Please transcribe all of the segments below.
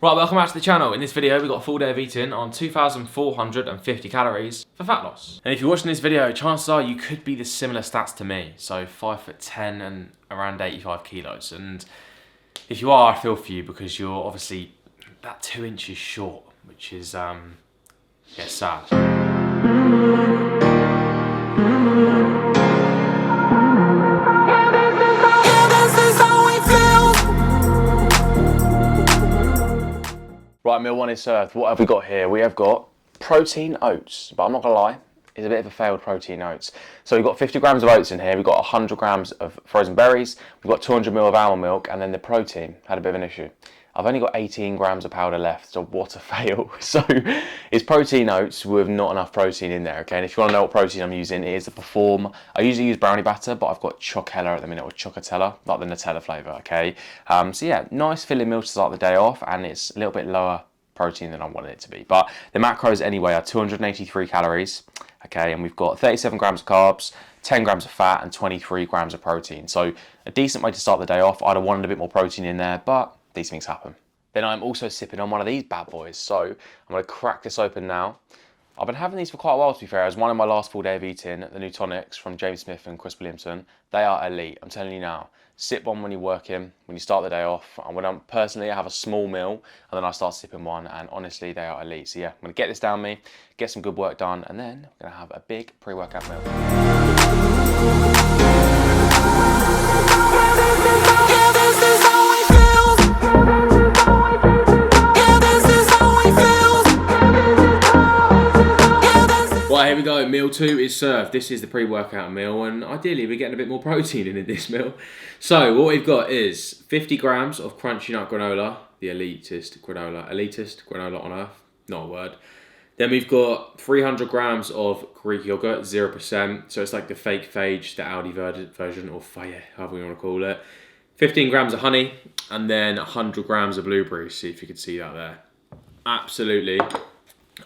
Right, welcome back to the channel. In this video, we've got a full day of eating on 2,450 calories for fat loss. And if you're watching this video, chances are you could be the similar stats to me. So 5'10" and around 85 kilos. And if you are, I feel for you because you're obviously about 2 inches short, which is, sad. Right, meal one is served. What have we got here? We have got protein oats, but I'm not gonna lie, it's a bit of a failed protein oats. So we've got 50 grams of oats in here, we've got 100 grams of frozen berries, we've got 200 ml of almond milk, and then the protein had a bit of an issue. I've only got 18 grams of powder left, so what a fail. So it's protein oats with not enough protein in there, okay? And if you wanna know what protein I'm using, it is the Perform. I usually use brownie batter, but I've got Chocella at the minute, or Chocotella, like the Nutella flavour, okay? So yeah, nice filling meal to start the day off, and it's a little bit lower protein than I wanted it to be. But the macros anyway are 283 calories, okay? And we've got 37 grams of carbs, 10 grams of fat, and 23 grams of protein. So a decent way to start the day off. I'd have wanted a bit more protein in there, but these things happen. Then I'm also sipping on one of these bad boys. So I'm gonna crack this open now. I've been having these for quite a while, to be fair. As one of my last full day of eating, the new tonics from James Smith and Chris Williamson. They are elite, I'm telling you now. Sip one when you're working, when you start the day off. And when I'm personally, I have a small meal and then I start sipping one, and honestly, they are elite. So yeah, I'm gonna get this down me, get some good work done, and then I'm gonna have a big pre-workout meal. Right, here we go, meal two is served. This is the pre-workout meal, and ideally we're getting a bit more protein in this meal. So what we've got is 50 grams of crunchy nut granola, the elitist granola on earth, not a word. Then we've got 300 grams of Greek yogurt, 0%, so it's like the fake phage, the Aldi version, or Faye, however you want to call it. 15 grams of honey, and then 100 grams of blueberries, see if you can see that there. Absolutely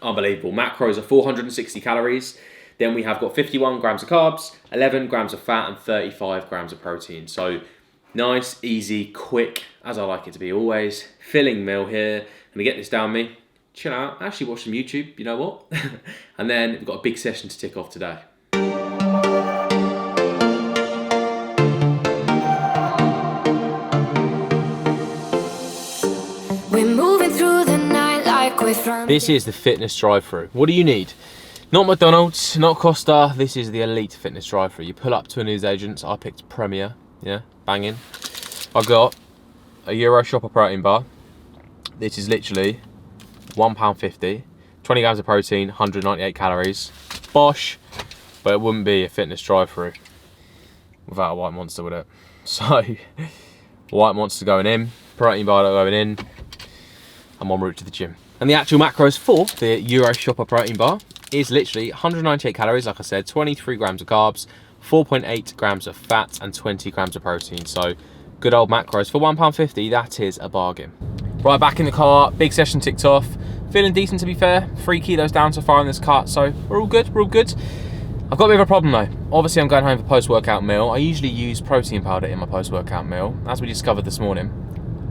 unbelievable. Macros are 460 calories. Then we have got 51 grams of carbs, 11 grams of fat, and 35 grams of protein. So nice, easy, quick, as I like it to be always. Filling meal here. I'm gonna get this down me, chill out, actually watch some YouTube, you know what? And then we've got a big session to tick off today. We're moving through the night like we're from... This is the fitness drive-thru. What do you need? Not McDonald's, not Costa, this is the elite fitness drive-thru. You pull up to a newsagent's, I picked Premier, yeah, banging. I got a Euro Shopper protein bar. This is literally £1.50, 20 grams of protein, 198 calories. Bosh, but it wouldn't be a fitness drive-thru without a White Monster, would it? So, White Monster going in, protein bar going in, I'm en route to the gym. And the actual macros for the Euro Shopper protein bar is literally 198 calories, like I said, 23 grams of carbs, 4.8 grams of fat, and 20 grams of protein. So good old macros for £1.50, that is a bargain. Right, back in the car, big session ticked off. Feeling decent, to be fair, 3 kilos down so far in this cut, so we're all good, we're all good. I've got a bit of a problem though. Obviously I'm going home for post-workout meal. I usually use protein powder in my post-workout meal, as we discovered this morning.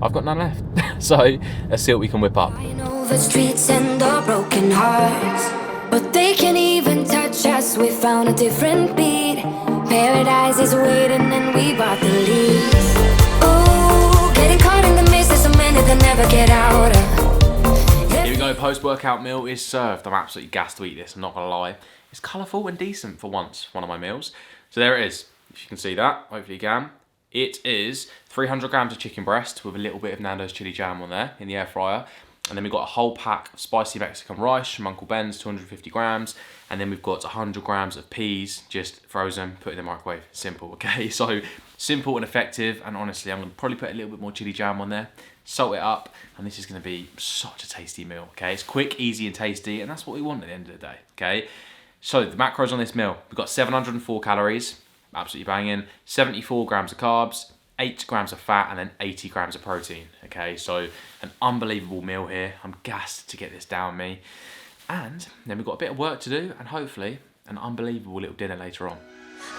I've got none left. So let's see what we can whip up. I know the streets and the broken hearts, but they can't even touch us. We found a different beat. Paradise is waiting and we bought the leaves. Oh, getting caught in the mist is a minute that never get out of. Here we go, post-workout meal is served. I'm absolutely gassed to eat this, I'm not gonna lie. It's colourful and decent for once, one of my meals. So there it is, if you can see that, hopefully you can. It is 300 grams of chicken breast with a little bit of Nando's chili jam on there in the air fryer. And then we've got a whole pack of spicy Mexican rice from Uncle Ben's, 250 grams. And then we've got 100 grams of peas, just frozen, put in the microwave. Simple, okay? So simple and effective. And honestly, I'm gonna probably put a little bit more chili jam on there, salt it up, and this is gonna be such a tasty meal, okay? It's quick, easy, and tasty, and that's what we want at the end of the day, okay? So the macros on this meal, we've got 704 calories, absolutely banging, 74 grams of carbs, 8 grams of fat, and then 80 grams of protein, okay? So an unbelievable meal here. I'm gassed to get this down me. And then we've got a bit of work to do, and hopefully an unbelievable little dinner later on.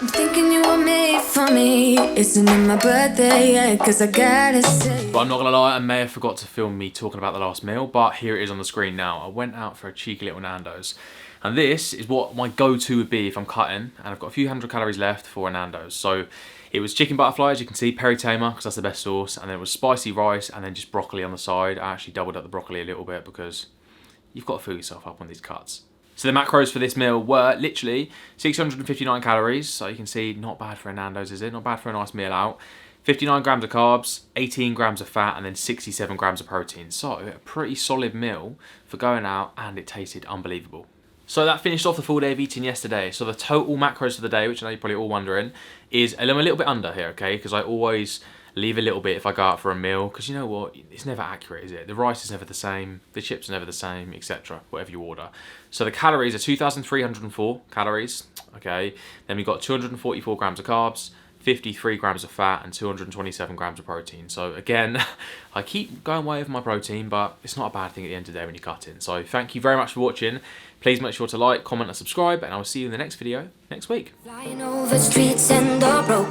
I'm thinking you were made for me. Isn't it my birthday yet? Cause I gotta say. But I'm not gonna lie, I may have forgot to film me talking about the last meal, but here it is on the screen now. I went out for a cheeky little Nando's. And this is what my go-to would be if I'm cutting, and I've got a few hundred calories left for a Nando's. So it was chicken butterfly, as you can see, peri tamer, because that's the best sauce, and then it was spicy rice, and then just broccoli on the side. I actually doubled up the broccoli a little bit because you've got to fill yourself up on these cuts. So the macros for this meal were literally 659 calories. So you can see, not bad for a Nando's, is it? Not bad for a nice meal out. 59 grams of carbs, 18 grams of fat, and then 67 grams of protein. So a pretty solid meal for going out, and it tasted unbelievable. So that finished off the full day of eating yesterday. So the total macros for the day, which I know you're probably all wondering, is a little bit under here, okay? Because I always leave a little bit if I go out for a meal, because you know what, it's never accurate, is it? The rice is never the same, the chips are never the same, etc., whatever you order. So the calories are 2,304 calories, okay? Then we've got 244 grams of carbs, 53 grams of fat, and 227 grams of protein. So again, I keep going way over my protein, but it's not a bad thing at the end of the day when you're cutting. So thank you very much for watching. Please make sure to like, comment, and subscribe, and I will see you in the next video next week. Flying over streets and the road.